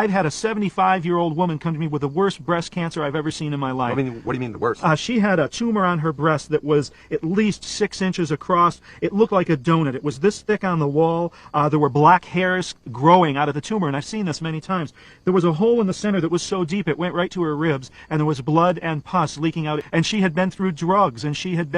I've had a 75-year-old woman come to me with the worst breast cancer I've ever seen in my life. I mean, what do you mean the worst? She had a tumor on her breast that was at least 6 inches across. It looked like a donut. It was this thick on the wall. There were black hairs growing out of the tumor, and I've seen this many times. There was a hole in the center that was so deep it went right to her ribs, and there was blood and pus leaking out. And she had been through drugs, and she had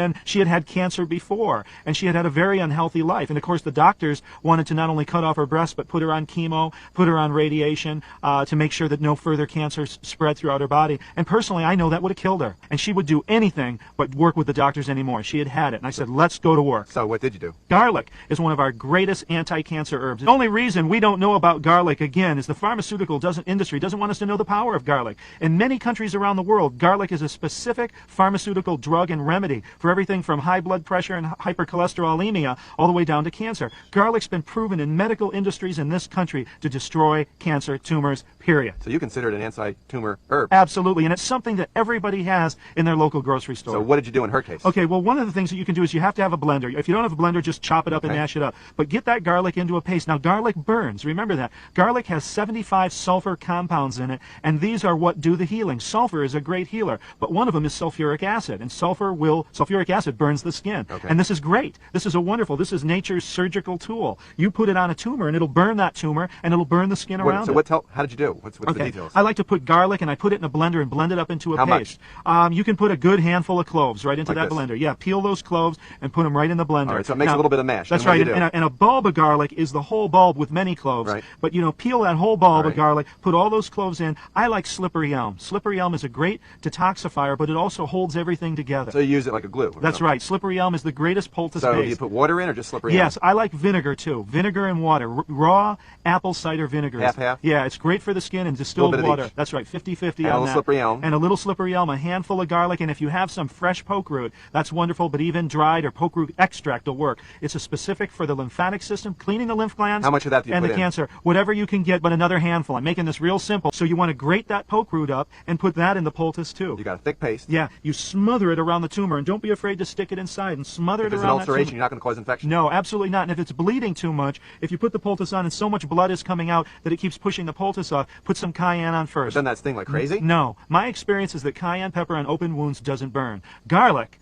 had cancer before, and she had had a very unhealthy life. And of course, the doctors wanted to not only cut off her breast, but put her on chemo, put her on radiation to make sure that no further cancer spread throughout her body. And personally, I know that would have killed her, and she would do anything but work with the doctors anymore. She had had it, and I said, let's go to work. So what did you do? Garlic is one of our greatest anti-cancer herbs. The only reason we don't know about garlic, again, is the pharmaceutical industry doesn't want us to know the power of garlic. In many countries around the world, garlic is a specific pharmaceutical drug and remedy for everything from high blood pressure and hypercholesterolemia all the way down to cancer. Garlic's been proven in medical industries in this country to destroy cancer tumors, period. So you consider it an anti-tumor herb? Absolutely, and it's something that everybody has in their local grocery store. So what did you do in her case? Okay, well, one of the things that you can do is you have to have a blender. If you don't have a blender, just chop it up and mash it up. But get that garlic into a paste. Now, garlic burns. Remember that. Garlic has 75 sulfur compounds in it, and these are what do the healing. Sulfur is a great healer, but one of them is sulfuric acid, and sulfuric acid burns the skin. Okay. And this is great. This is nature's surgical tool. You put it on a tumor, and it'll burn that tumor, and it'll burn the skin around it. How did you do? What's the details? I like to put garlic, and I put it in a blender and blend it up into a paste. How much? You can put a good handful of cloves right into Like that this? blender. Yeah, peel those cloves and put them right in the blender. All right, so it makes a little bit of mash. That's Then what right. do you do? And a bulb of garlic is the whole bulb with many cloves. Right. But, peel that whole bulb Right. of garlic, put all those cloves in. I like slippery elm. Slippery elm is a great detoxifier, but it also holds everything together. So you use it like a glue? That's right. Slippery elm is the greatest poultice So paste. you put water in or just slippery elm? Yes, I like vinegar too. Vinegar and water. Raw apple cider vinegar. Half-half? Yeah, it's great for the skin and distilled bit of water. each. That's right, 50-50 And a on little that. slippery elm. And a little slippery elm, a handful of garlic, and if you have some fresh poke root, that's wonderful, but even dried or poke root extract will work. It's a specific for the lymphatic system, cleaning the lymph glands. How much of that do you and put the in? cancer. Whatever you can get, but another handful. I'm making this real simple. So you want to grate that poke root up and put that in the poultice too. You got a thick paste. Yeah, you smother it around the tumor, and don't be afraid to stick it inside and smother If it there's an around that tumor. ulceration, you're not going to cause infection? No, absolutely not. And if it's bleeding too much, if you put the poultice on and so much blood is coming out that it keeps pushing the poultice off, put some cayenne on first. Doesn't that sting like crazy? No. My experience is that cayenne pepper on open wounds doesn't burn. Garlic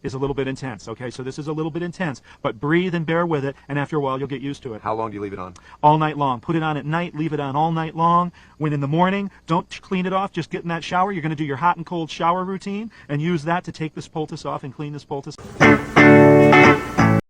is a little bit intense, okay? So this is a little bit intense, but breathe and bear with it, and after a while you'll get used to it. How long do you leave it on? All night long. Put it on at night, leave it on all night long. When in the morning, don't clean it off, just get in that shower. You're going to do your hot and cold shower routine and use that to take this poultice off and clean this poultice.